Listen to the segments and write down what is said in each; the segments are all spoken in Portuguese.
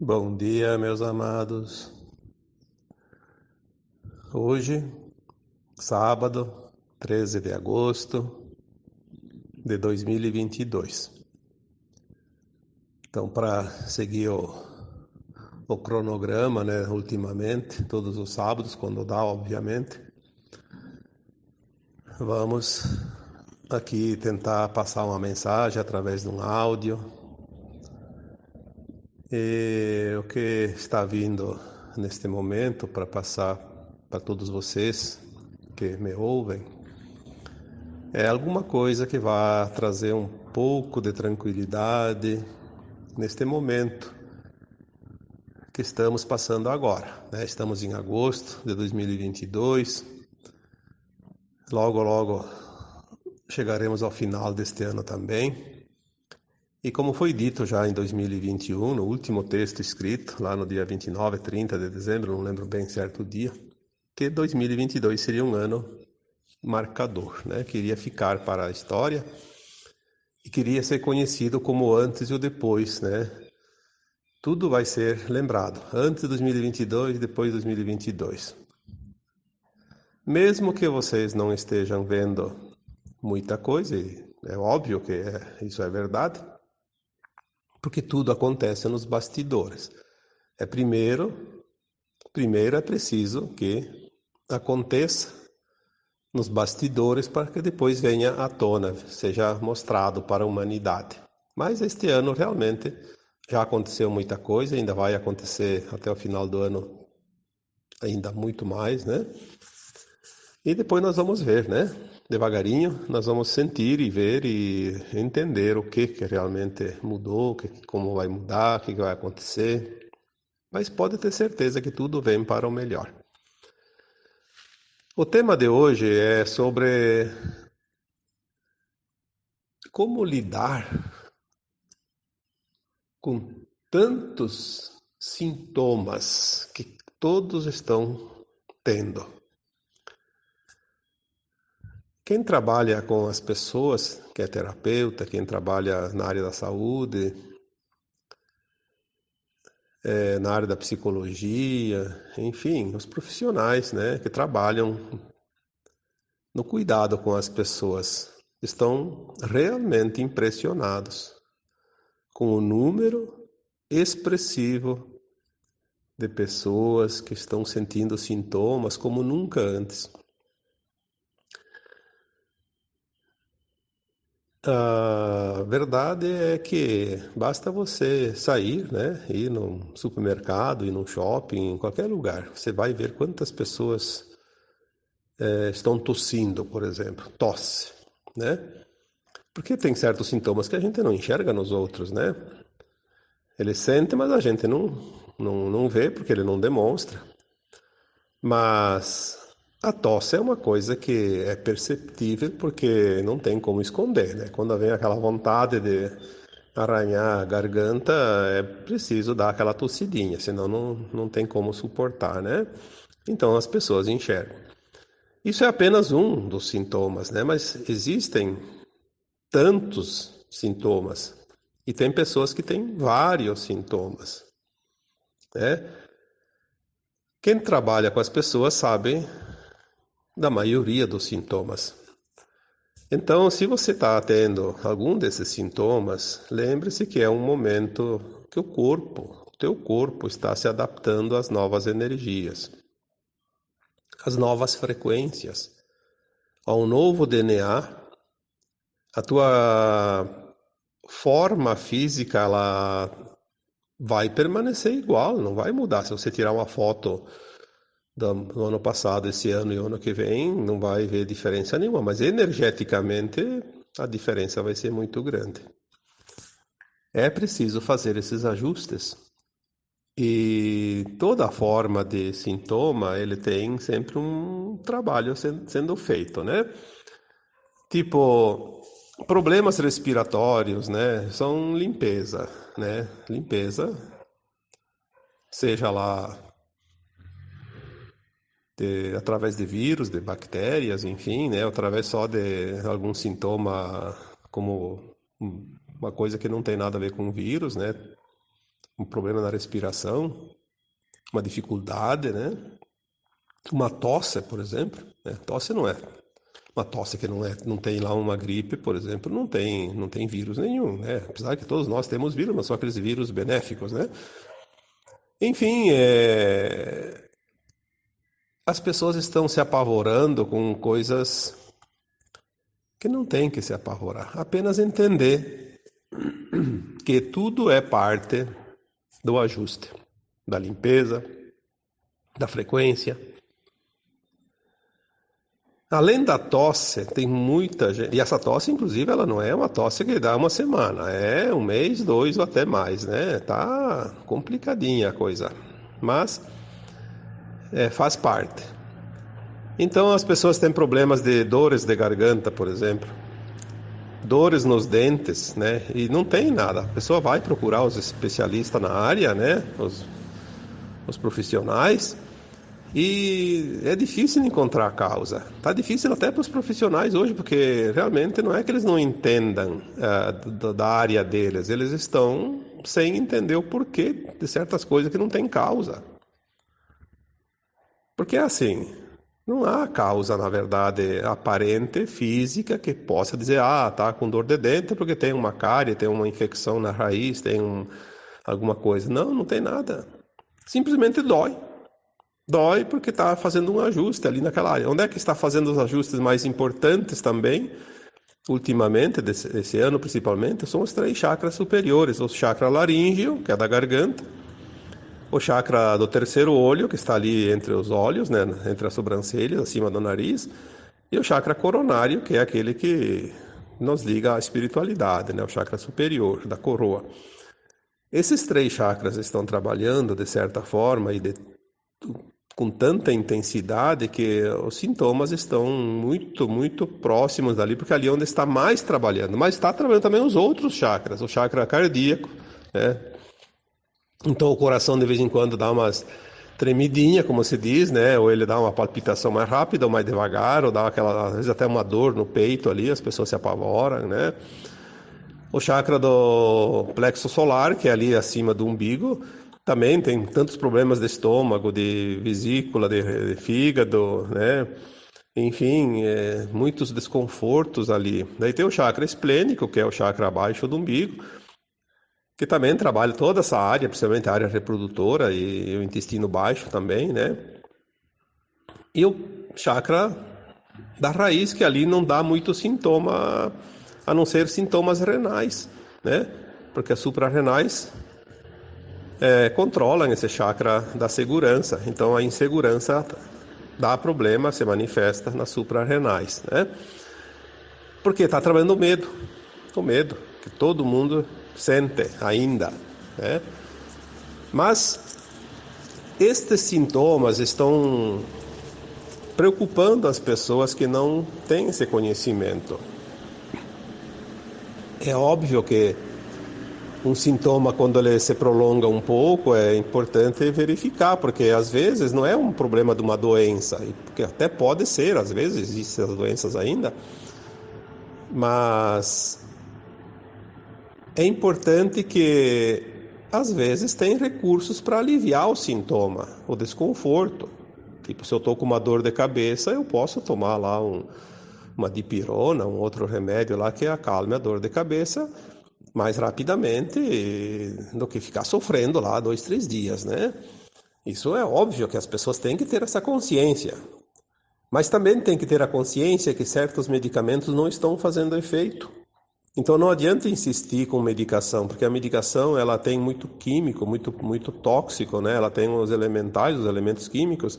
Bom dia, meus amados. Hoje, sábado, 13 de agosto de 2022. Então, para seguir o cronograma, né, ultimamente, todos os sábados, quando dá, obviamente, vamos aqui tentar passar uma mensagem através de um áudio. E o que está vindo neste momento para passar para todos vocês que me ouvem é alguma coisa que vai trazer um pouco de tranquilidade neste momento que estamos passando agora, né? Estamos em agosto de 2022, logo chegaremos ao final deste ano também. E como foi dito já em 2021, no último texto escrito, lá no dia 29, 30 de dezembro, não lembro bem certo o dia, que 2022 seria um ano marcador, né? Que iria ficar para a história e queria ser conhecido como o antes e o depois, né? Tudo vai ser lembrado, antes de 2022 e depois de 2022. Mesmo que vocês não estejam vendo muita coisa, e é óbvio que isso é verdade, porque tudo acontece nos bastidores. Primeiro é preciso que aconteça nos bastidores para que depois venha à tona, seja mostrado para a humanidade. Mas este ano realmente já aconteceu muita coisa, ainda vai acontecer até o final do ano ainda muito mais, né? E depois nós vamos ver, né? Devagarinho nós vamos sentir e ver e entender o que realmente mudou, como vai mudar, o que vai acontecer. Mas pode ter certeza que tudo vem para o melhor. O tema de hoje é sobre como lidar com tantos sintomas que todos estão tendo. Quem trabalha com as pessoas, que é terapeuta, quem trabalha na área da saúde, na área da psicologia, enfim, os profissionais, né, que trabalham no cuidado com as pessoas, estão realmente impressionados com o número expressivo de pessoas que estão sentindo sintomas como nunca antes. A verdade é que basta você sair, né, ir num supermercado, ir num shopping, em qualquer lugar. Você vai ver quantas pessoas estão tossindo, por exemplo, tosse, né? Porque tem certos sintomas que a gente não enxerga nos outros, né? Ele sente, mas a gente não vê porque ele não demonstra. Mas a tosse é uma coisa que é perceptível porque não tem como esconder, né? Quando vem aquela vontade de arranhar a garganta, é preciso dar aquela tossidinha, senão não tem como suportar, né? Então as pessoas enxergam. Isso é apenas um dos sintomas, né? Mas existem tantos sintomas e tem pessoas que têm vários sintomas, né? Quem trabalha com as pessoas sabe da maioria dos sintomas. Então, se você está tendo algum desses sintomas, lembre-se que é um momento que o teu corpo está se adaptando às novas energias, às novas frequências, ao novo DNA. A tua forma física, ela vai permanecer igual, não vai mudar. Se você tirar uma foto do ano passado, esse ano e o ano que vem, não vai ver diferença nenhuma, mas energeticamente a diferença vai ser muito grande. É preciso fazer esses ajustes e toda forma de sintoma, ele tem sempre um trabalho sendo feito, né? Tipo, problemas respiratórios, né? São limpeza, né? Limpeza, seja lá através de vírus, de bactérias, enfim, né? Através só de algum sintoma como uma coisa que não tem nada a ver com vírus, né? um problema na respiração, uma dificuldade, né? Uma tosse, por exemplo, né? Tosse não é uma tosse que não tem lá uma gripe, por exemplo, não tem vírus nenhum, né? Apesar que todos nós temos vírus, mas são aqueles vírus benéficos, né? Enfim, as pessoas estão se apavorando com coisas que não tem que se apavorar. Apenas entender que tudo é parte do ajuste, da limpeza, da frequência. Além da tosse, tem muita gente. E essa tosse, inclusive, ela não é uma tosse que dá uma semana, é um mês, 2 ou até mais, né? Tá complicadinha a coisa. Mas faz parte. Então as pessoas têm problemas de dores de garganta, por exemplo, dores nos dentes, né? E não tem nada. A pessoa vai procurar os especialistas na área, né? Os profissionais. E é difícil encontrar a causa. Tá difícil até para os profissionais hoje, porque realmente não é que eles não entendam da área deles, eles estão sem entender o porquê de certas coisas que não tem causa. Porque é assim, não há causa, na verdade, aparente, física, que possa dizer, tá com dor de dente porque tem uma cárie, tem uma infecção na raiz, alguma coisa. Não, não tem nada. Simplesmente dói. Dói porque está fazendo um ajuste ali naquela área. Onde é que está fazendo os ajustes mais importantes também, ultimamente, desse ano principalmente, são os 3 chakras superiores. O chakra laríngeo, que é da garganta, o chakra do terceiro olho, que está ali entre os olhos, né, entre as sobrancelhas, acima do nariz, e o chakra coronário, que é aquele que nos liga à espiritualidade, né, o chakra superior, da coroa. Esses 3 chakras estão trabalhando de certa forma e com tanta intensidade que os sintomas estão muito, muito próximos dali, porque ali é onde está mais trabalhando. Mas está trabalhando também os outros chakras, o chakra cardíaco, né? Então o coração de vez em quando dá umas tremidinha, como se diz, né? Ou ele dá uma palpitação mais rápida ou mais devagar, ou dá às vezes até uma dor no peito ali, as pessoas se apavoram, né? O chakra do plexo solar, que é ali acima do umbigo, também tem tantos problemas de estômago, de vesícula, de fígado, né? Enfim, muitos desconfortos ali. Daí tem o chakra esplênico, que é o chakra abaixo do umbigo, que também trabalha toda essa área, principalmente a área reprodutora e o intestino baixo também, né? E o chakra da raiz, que ali não dá muito sintoma, a não ser sintomas renais, né? Porque as suprarrenais controlam esse chakra da segurança. Então a insegurança dá problema, se manifesta nas suprarrenais, né? Porque está trabalhando o medo que todo mundo sente ainda, né? Mas estes sintomas estão preocupando as pessoas que não têm esse conhecimento. É óbvio que um sintoma, quando ele se prolonga um pouco, é importante verificar, porque às vezes não é um problema de uma doença, porque até pode ser, às vezes existem as doenças ainda, mas é importante que às vezes tem recursos para aliviar o sintoma, o desconforto. Tipo, se eu estou com uma dor de cabeça, eu posso tomar lá uma dipirona, um outro remédio lá que acalme a dor de cabeça mais rapidamente do que ficar sofrendo lá 2, 3 dias, né? Isso é óbvio que as pessoas têm que ter essa consciência. Mas também tem que ter a consciência que certos medicamentos não estão fazendo efeito. Então não adianta insistir com medicação, porque a medicação ela tem muito químico, muito, muito tóxico, né? Ela tem os elementais, os elementos químicos,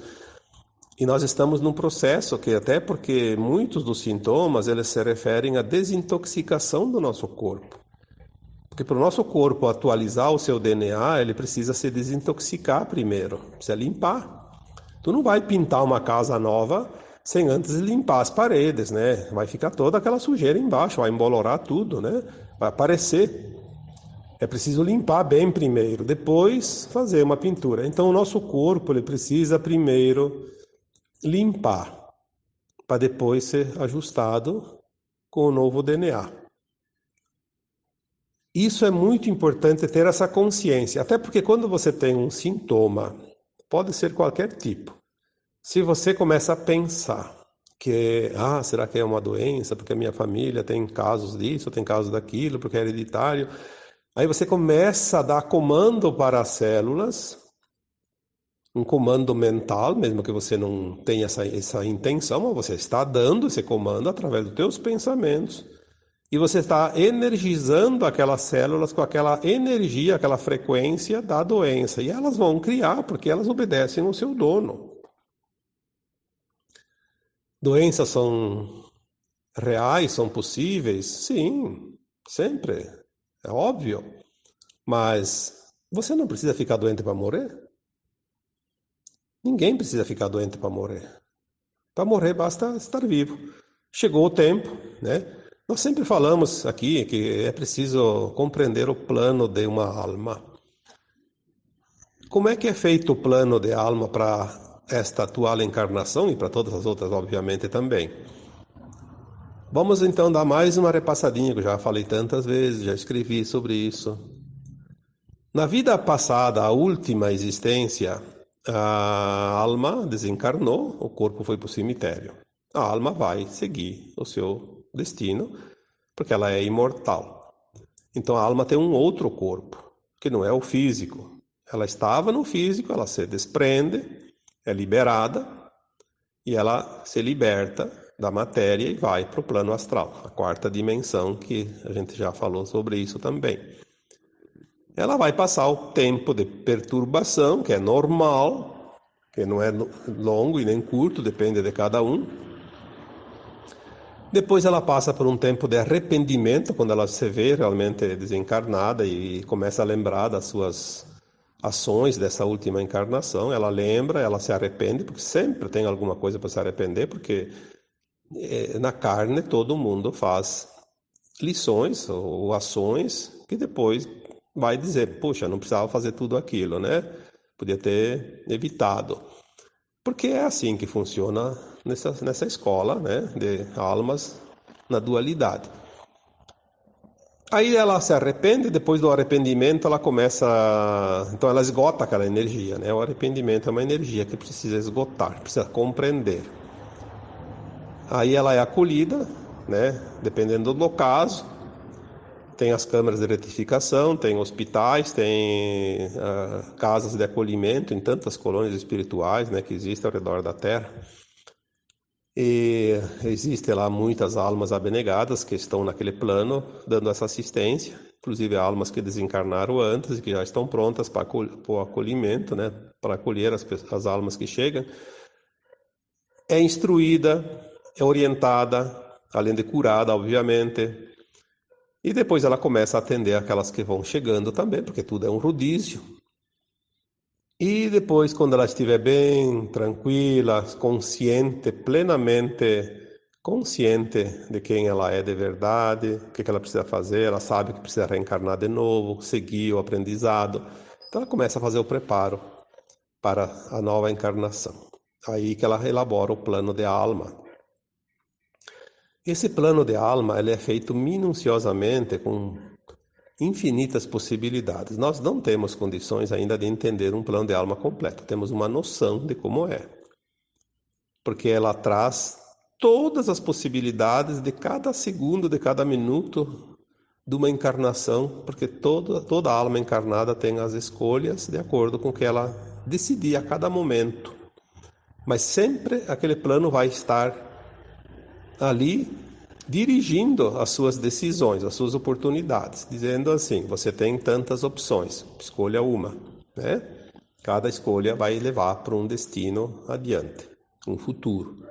e nós estamos num processo que até porque muitos dos sintomas eles se referem à desintoxicação do nosso corpo. Porque para o nosso corpo atualizar o seu DNA, ele precisa se desintoxicar primeiro, precisa limpar. Tu não vai pintar uma casa nova sem antes limpar as paredes, né? Vai ficar toda aquela sujeira embaixo, vai embolorar tudo, né? Vai aparecer. É preciso limpar bem primeiro, depois fazer uma pintura. Então o nosso corpo ele precisa primeiro limpar, para depois ser ajustado com o novo DNA. Isso é muito importante ter essa consciência, até porque quando você tem um sintoma, pode ser qualquer tipo. Se você começa a pensar que, será que é uma doença, porque a minha família tem casos disso, tem casos daquilo, porque é hereditário, aí você começa a dar comando para as células, um comando mental, mesmo que você não tenha essa intenção, mas você está dando esse comando através dos teus pensamentos. E você está energizando aquelas células com aquela energia, aquela frequência da doença. E elas vão criar, porque elas obedecem ao seu dono. Doenças são reais, são possíveis? Sim, sempre. É óbvio. Mas você não precisa ficar doente para morrer? Ninguém precisa ficar doente para morrer. Para morrer basta estar vivo. Chegou o tempo, né? Nós sempre falamos aqui que é preciso compreender o plano de uma alma. Como é que é feito o plano de alma para esta atual encarnação e para todas as outras, obviamente, também? Vamos então dar mais uma repassadinha, que eu já falei tantas vezes, já escrevi sobre isso. Na vida passada, a última existência, a alma desencarnou, o corpo foi para o cemitério. A alma vai seguir o seu destino, porque ela é imortal. Então a alma tem um outro corpo, que não é o físico. Ela estava no físico, ela se desprende, é liberada, e ela se liberta da matéria e vai para o plano astral, a quarta dimensão, que a gente já falou sobre isso também. Ela vai passar o tempo de perturbação, que é normal, que não é longo e nem curto, depende de cada um. Depois ela passa por um tempo de arrependimento, quando ela se vê realmente desencarnada e começa a lembrar das suas ações dessa última encarnação. Ela lembra, ela se arrepende, porque sempre tem alguma coisa para se arrepender, porque na carne todo mundo faz lições ou ações que depois vai dizer, puxa, não precisava fazer tudo aquilo, né? Podia ter evitado. Porque é assim que funciona nessa escola, né, de almas na dualidade. Aí ela se arrepende, depois do arrependimento ela começa, então ela esgota aquela energia, né? O arrependimento é uma energia que precisa esgotar, precisa compreender. Aí ela é acolhida, né, dependendo do caso. Tem as câmaras de retificação, tem hospitais, tem casas de acolhimento em tantas colônias espirituais, né, que existem ao redor da Terra. E existem lá muitas almas abnegadas que estão naquele plano dando essa assistência, inclusive almas que desencarnaram antes e que já estão prontas para o acolhimento, né, para acolher as almas que chegam. É instruída, é orientada, além de curada, obviamente. E depois ela começa a atender aquelas que vão chegando também, porque tudo é um rodízio. E depois, quando ela estiver bem, tranquila, consciente, plenamente consciente de quem ela é de verdade, o que ela precisa fazer, ela sabe que precisa reencarnar de novo, seguir o aprendizado. Então ela começa a fazer o preparo para a nova encarnação. Aí que ela elabora o plano de alma. Esse plano de alma ele é feito minuciosamente com infinitas possibilidades. Nós não temos condições ainda de entender um plano de alma completo. Temos uma noção de como é. Porque ela traz todas as possibilidades de cada segundo, de cada minuto de uma encarnação, porque toda alma encarnada tem as escolhas de acordo com o que ela decidir a cada momento. Mas sempre aquele plano vai estar ali dirigindo as suas decisões, as suas oportunidades, dizendo assim, você tem tantas opções, escolha uma, né? Cada escolha vai levar para um destino adiante, um futuro.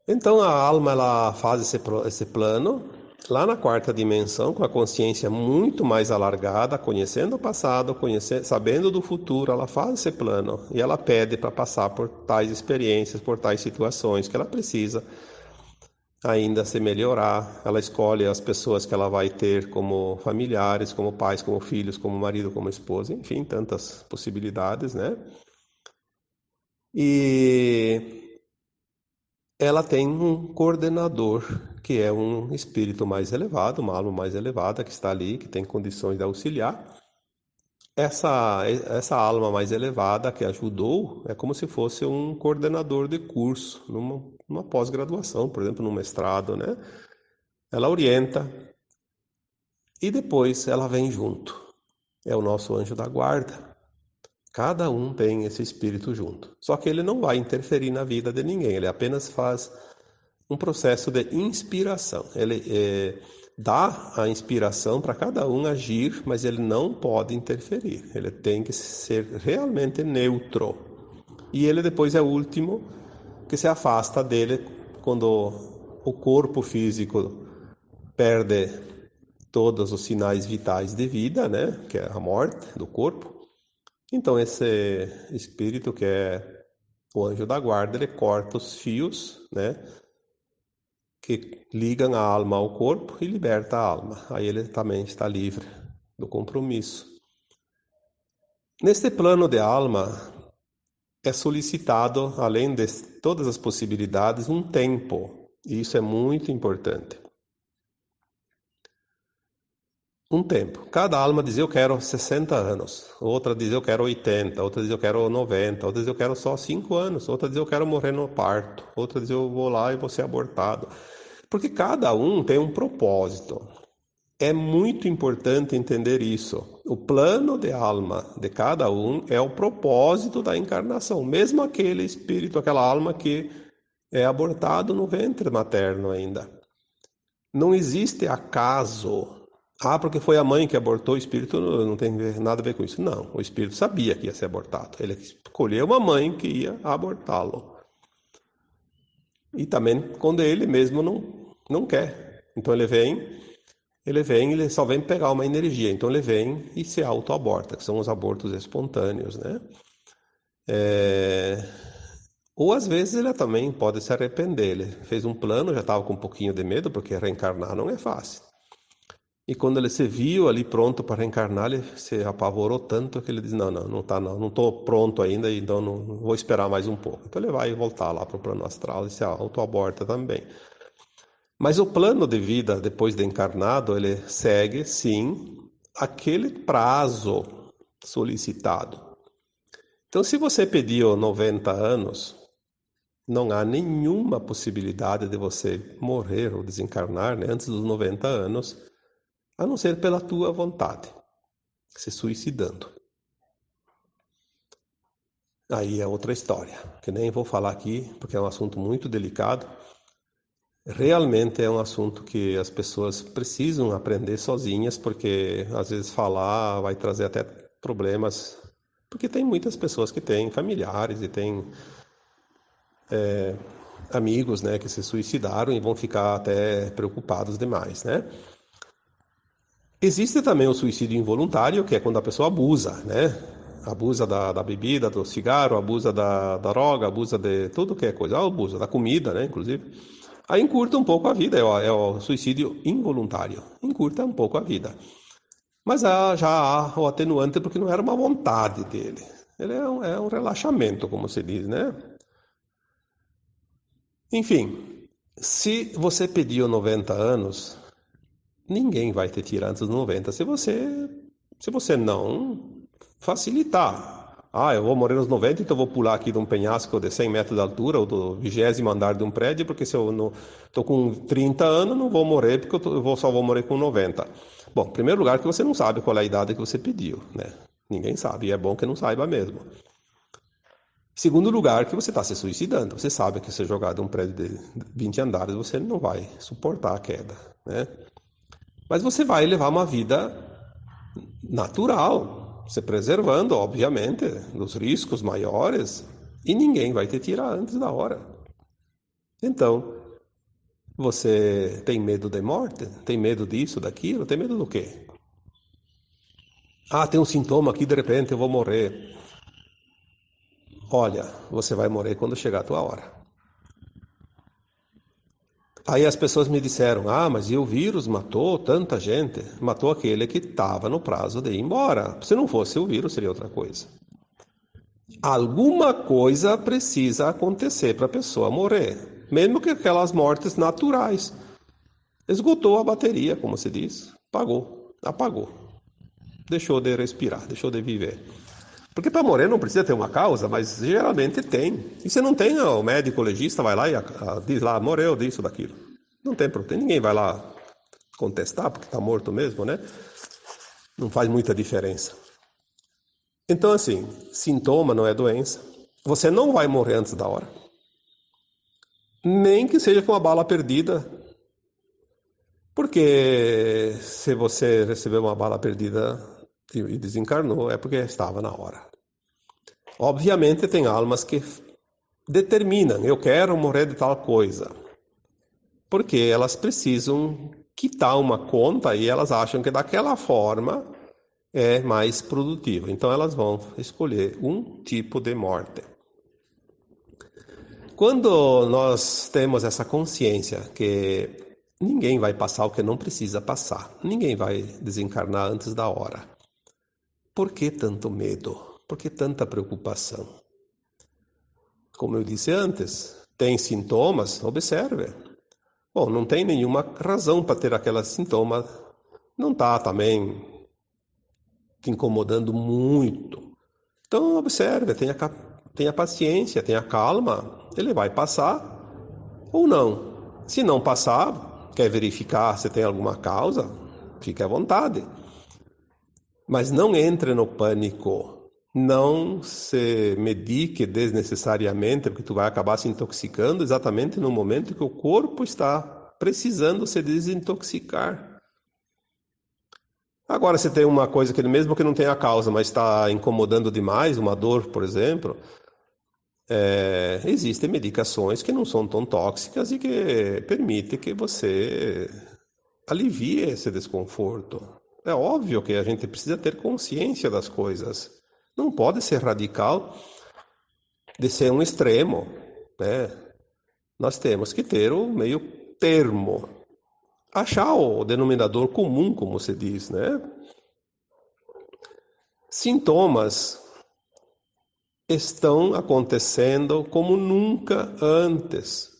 Então a alma ela faz esse plano lá na quarta dimensão, com a consciência muito mais alargada, conhecendo o passado, sabendo do futuro, ela faz esse plano e ela pede para passar por tais experiências, por tais situações que ela precisa ainda se melhorar. Ela escolhe as pessoas que ela vai ter como familiares, como pais, como filhos, como marido, como esposa, enfim, tantas possibilidades, né? E ela tem um coordenador, que é um espírito mais elevado, uma alma mais elevada que está ali, que tem condições de auxiliar. Essa alma mais elevada que ajudou é como se fosse um coordenador de curso, numa pós-graduação, por exemplo, num mestrado, né? Ela orienta e depois ela vem junto. É o nosso anjo da guarda. Cada um tem esse espírito junto. Só que ele não vai interferir na vida de ninguém, ele apenas faz um processo de inspiração. Ele dá a inspiração para cada um agir, mas ele não pode interferir. Ele tem que ser realmente neutro. E ele depois é o último que se afasta dele quando o corpo físico perde todos os sinais vitais de vida, né? Que é a morte do corpo. Então esse espírito, que é o anjo da guarda, ele corta os fios, né, que ligam a alma ao corpo e liberta a alma. Aí ele também está livre do compromisso. Neste plano de alma é solicitado, além de todas as possibilidades, um tempo. E isso é muito importante. Um tempo. Cada alma diz eu quero 60 anos, outra diz eu quero 80, outra diz eu quero 90, outra diz eu quero só 5 anos, outra diz eu quero morrer no parto, outra diz eu vou lá e vou ser abortado. Porque cada um tem um propósito. É muito importante entender isso. O plano de alma de cada um é o propósito da encarnação. Mesmo aquele espírito, aquela alma que é abortado no ventre materno ainda. Não existe acaso. Ah, porque foi a mãe que abortou, o espírito não tem nada a ver com isso. Não, o espírito sabia que ia ser abortado. Ele escolheu uma mãe que ia abortá-lo. E também quando ele mesmo não quer. Então ele só vem pegar uma energia. Então ele vem e se auto-aborta, que são os abortos espontâneos, né? Ou às vezes ele também pode se arrepender. Ele fez um plano, já estava com um pouquinho de medo, porque reencarnar não é fácil. E quando ele se viu ali pronto para reencarnar, ele se apavorou tanto que ele diz, não estou pronto ainda, então não vou esperar mais um pouco. Então ele vai voltar lá para o plano astral e se auto-aborta também. Mas o plano de vida depois de encarnado, ele segue, sim, aquele prazo solicitado. Então, se você pediu 90 anos, não há nenhuma possibilidade de você morrer ou desencarnar, né, antes dos 90 anos, a não ser pela tua vontade, se suicidando. Aí é outra história, que nem vou falar aqui, porque é um assunto muito delicado. Realmente é um assunto que as pessoas precisam aprender sozinhas, porque às vezes falar vai trazer até problemas, porque tem muitas pessoas que têm familiares e têm amigos, né, que se suicidaram e vão ficar até preocupados demais, né? Existe também o suicídio involuntário, que é quando a pessoa abusa, né? Abusa da bebida, do cigarro, abusa da droga, abusa de tudo que é coisa, abusa da comida, né, inclusive. Aí encurta um pouco a vida, é o suicídio involuntário, encurta um pouco a vida. Mas já há o atenuante porque não era uma vontade dele. Ele é um relaxamento, como se diz, né? Enfim, se você pediu 90 anos, ninguém vai te tirar antes dos 90 se você não facilitar. Ah, eu vou morrer nos 90, então eu vou pular aqui de um penhasco de 100 metros de altura ou do 20º andar de um prédio, porque se eu não estou com 30 anos, não vou morrer, porque só vou morrer com 90. Bom, em primeiro lugar, que você não sabe qual é a idade que você pediu, né? Ninguém sabe, e é bom que não saiba mesmo. Segundo lugar, que você está se suicidando. Você sabe que se jogar de um prédio de 20 andares, você não vai suportar a queda, né? Mas você vai levar uma vida natural, se preservando, obviamente, dos riscos maiores, e ninguém vai te tirar antes da hora. Então, você tem medo de morte? Tem medo disso, daquilo? Tem medo do quê? Ah, tem um sintoma aqui, de repente eu vou morrer. Olha, você vai morrer quando chegar a tua hora. Aí as pessoas me disseram, mas e o vírus matou tanta gente? Matou aquele que estava no prazo de ir embora. Se não fosse o vírus, seria outra coisa. Alguma coisa precisa acontecer para a pessoa morrer. mesmo que aquelas mortes naturais. Esgotou a bateria, como se diz, apagou, deixou de respirar, deixou de viver. Porque para morrer não precisa ter uma causa, mas geralmente tem. E se não tem, o médico legista vai lá e diz lá, morreu disso, daquilo. Não tem problema, ninguém vai lá contestar, porque está morto mesmo, né? Não faz muita diferença. Então, assim, sintoma não é doença. Você não vai morrer antes da hora. Nem que seja com uma bala perdida. Porque se você recebeu uma bala perdida e desencarnou, é porque estava na hora. Obviamente tem almas que determinam, eu quero morrer de tal coisa. Porque elas precisam quitar uma conta e elas acham que daquela forma é mais produtivo. Então elas vão escolher um tipo de morte. Quando nós temos essa consciência que ninguém vai passar o que não precisa passar, ninguém vai desencarnar antes da hora. Por que tanto medo? Por que tanta preocupação? Como eu disse antes, tem sintomas? Observe. Bom, não tem nenhuma razão para ter aqueles sintomas. Não está também te incomodando muito. Então, observe, tenha paciência, tenha calma. Ele vai passar ou não. Se não passar, quer verificar se tem alguma causa, fique à vontade. Mas não entre no pânico. Não se medique desnecessariamente, porque tu vai acabar se intoxicando exatamente no momento que o corpo está precisando se desintoxicar. Agora, se tem uma coisa que mesmo que não tenha causa, mas está incomodando demais, uma dor, por exemplo, existem medicações que não são tão tóxicas e que permitem que você alivie esse desconforto. É óbvio que a gente precisa ter consciência das coisas. Não pode ser radical de ser um extremo, né? Nós temos que ter o meio termo. Achar o denominador comum, como se diz, né? Sintomas estão acontecendo como nunca antes.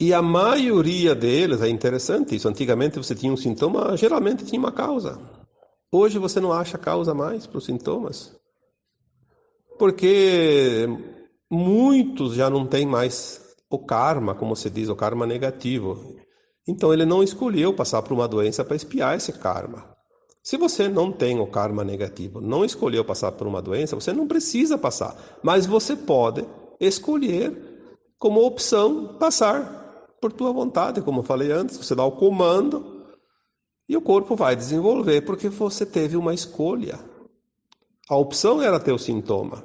E a maioria deles, é interessante isso, antigamente você tinha um sintoma, geralmente tinha uma causa. Hoje você não acha causa mais para os sintomas. Porque muitos já não têm mais o karma, como se diz, o karma negativo. Então ele não escolheu passar por uma doença para expiar esse karma. Se você não tem o karma negativo, não escolheu passar por uma doença, você não precisa passar. Mas você pode escolher como opção passar por tua vontade, como eu falei antes. Você dá o comando e o corpo vai desenvolver, porque você teve uma escolha. A opção era ter o sintoma.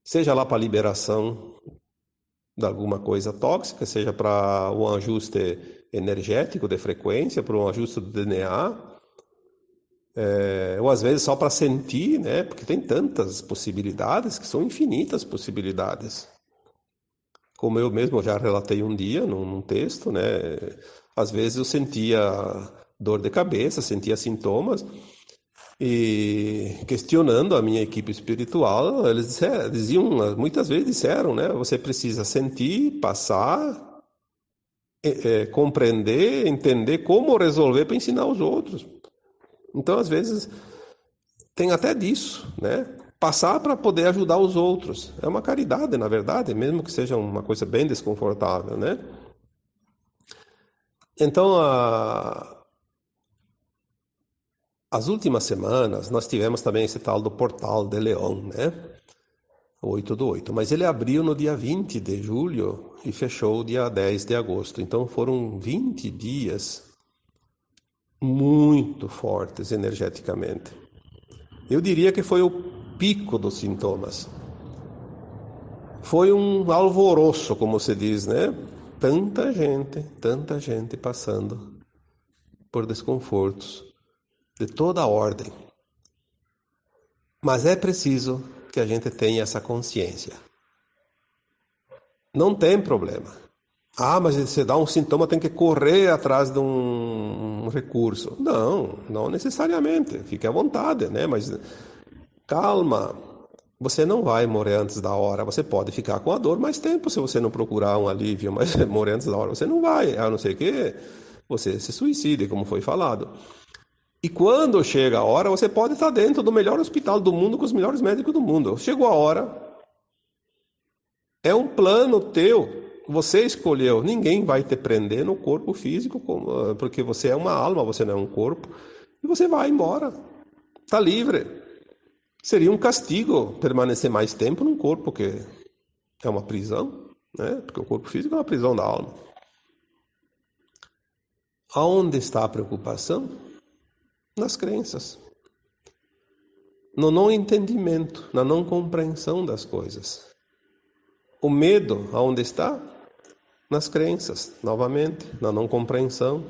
Seja lá para a liberação de alguma coisa tóxica, seja para um ajuste energético de frequência, para um ajuste do DNA, ou às vezes só para sentir, né? Porque tem tantas possibilidades, que são infinitas possibilidades. Como eu mesmo já relatei um dia num texto, né? Às vezes eu sentia dor de cabeça, sentia sintomas, e questionando a minha equipe espiritual, eles diziam, muitas vezes disseram, né? Você precisa sentir, passar, compreender, entender como resolver para ensinar os outros. Então, às vezes, tem até disso, né? Passar para poder ajudar os outros. É uma caridade, na verdade, mesmo que seja uma coisa bem desconfortável, né? Então, as últimas semanas, nós tivemos também esse tal do Portal de Leão, né? 8/8. Mas ele abriu no dia 20 de julho e fechou dia 10 de agosto. Então, foram 20 dias muito fortes energeticamente. Eu diria que foi o pico dos sintomas. Foi um alvoroço, como se diz, né? Tanta gente passando por desconfortos de toda a ordem. Mas é preciso que a gente tenha essa consciência. Não tem problema. Ah, mas você dá um sintoma, tem que correr atrás de um recurso. Não necessariamente. Fique à vontade, né? Mas calma. você não vai morrer antes da hora. Você pode ficar com a dor mais tempo se você não procurar um alívio, mas morrer antes da hora você não vai, a não ser que você se suicide, como foi falado. E quando chega a hora, você pode estar dentro do melhor hospital do mundo com os melhores médicos do mundo. Chegou a hora, é um plano teu, você escolheu. Ninguém vai te prender no corpo físico, porque você é uma alma, você não é um corpo. E você vai embora, está livre. Seria um castigo permanecer mais tempo num corpo que é uma prisão, né? Porque o corpo físico é uma prisão da alma. Aonde está a preocupação? Nas crenças. No não entendimento, na não compreensão das coisas. O medo, aonde está? Nas crenças, novamente, na não compreensão,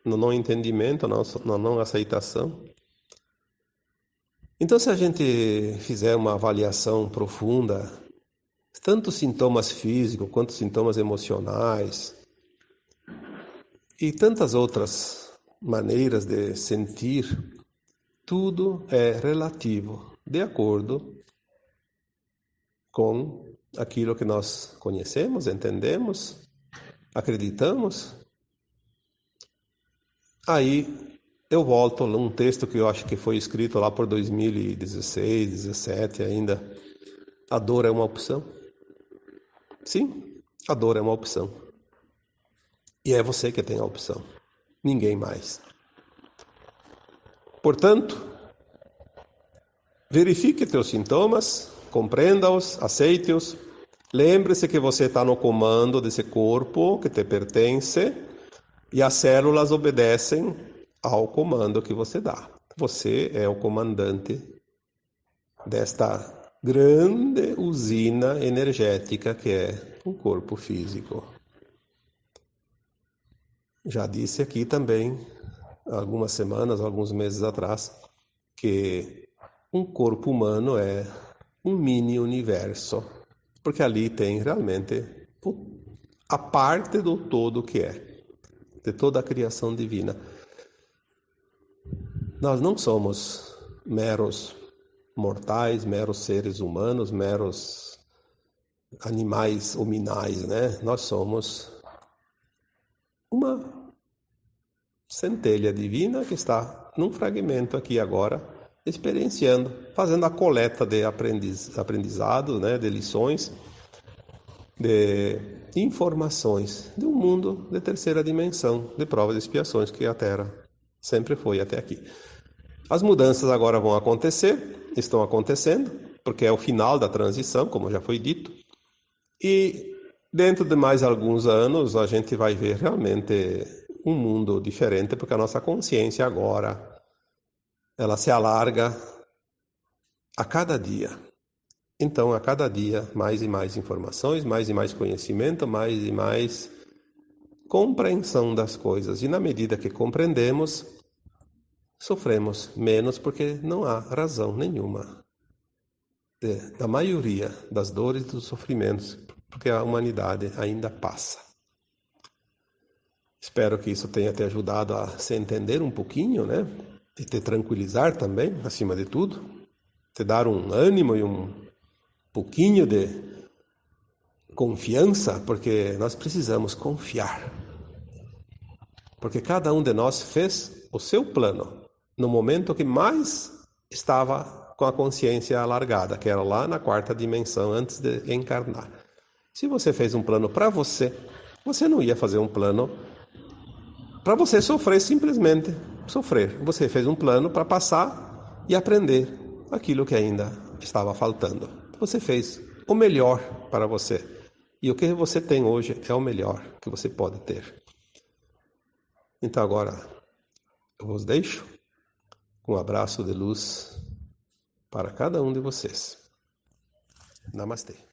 no não entendimento, na não aceitação. Então, se a gente fizer uma avaliação profunda, tanto sintomas físicos quanto sintomas emocionais e tantas outras maneiras de sentir, tudo é relativo, de acordo com aquilo que nós conhecemos, entendemos, acreditamos. Aí eu volto a um texto que eu acho que foi escrito lá por 2016, 2017 ainda. A dor é uma opção? Sim, a dor é uma opção. E é você que tem a opção, ninguém mais. Portanto, verifique teus sintomas, compreenda-os, aceite-os. Lembre-se que você está no comando desse corpo que te pertence e as células obedecem ao comando que você dá. Você é o comandante desta grande usina energética que é o corpo físico. Já disse aqui também, algumas semanas, alguns meses atrás, que um corpo humano é um mini universo, porque ali tem realmente a parte do todo que é, de toda a criação divina. Nós não somos meros mortais, meros seres humanos, meros animais hominais, né? Nós somos uma centelha divina que está num fragmento aqui agora, experienciando, fazendo a coleta de aprendizado, né? De lições, de informações de um mundo de terceira dimensão, de provas e expiações que a Terra sempre foi até aqui. As mudanças agora vão acontecer, estão acontecendo, porque é o final da transição, como já foi dito, e dentro de mais alguns anos a gente vai ver realmente um mundo diferente, porque a nossa consciência agora, ela se alarga a cada dia. Então, a cada dia, mais e mais informações, mais e mais conhecimento, mais e mais compreensão das coisas. E na medida que compreendemos, sofremos menos, porque não há razão nenhuma da maioria das dores e dos sofrimentos, porque a humanidade ainda passa. Espero que isso tenha te ajudado a se entender um pouquinho, né? E te tranquilizar também, acima de tudo. Te dar um ânimo e um pouquinho de confiança, porque nós precisamos confiar. Porque cada um de nós fez o seu plano no momento que mais estava com a consciência alargada, que era lá na quarta dimensão, antes de encarnar. Se você fez um plano para você, você não ia fazer um plano para você sofrer, simplesmente sofrer. Você fez um plano para passar e aprender aquilo que ainda estava faltando. Você fez o melhor para você. E o que você tem hoje é o melhor que você pode ter. Então agora eu vos deixo com um abraço de luz para cada um de vocês. Namastê.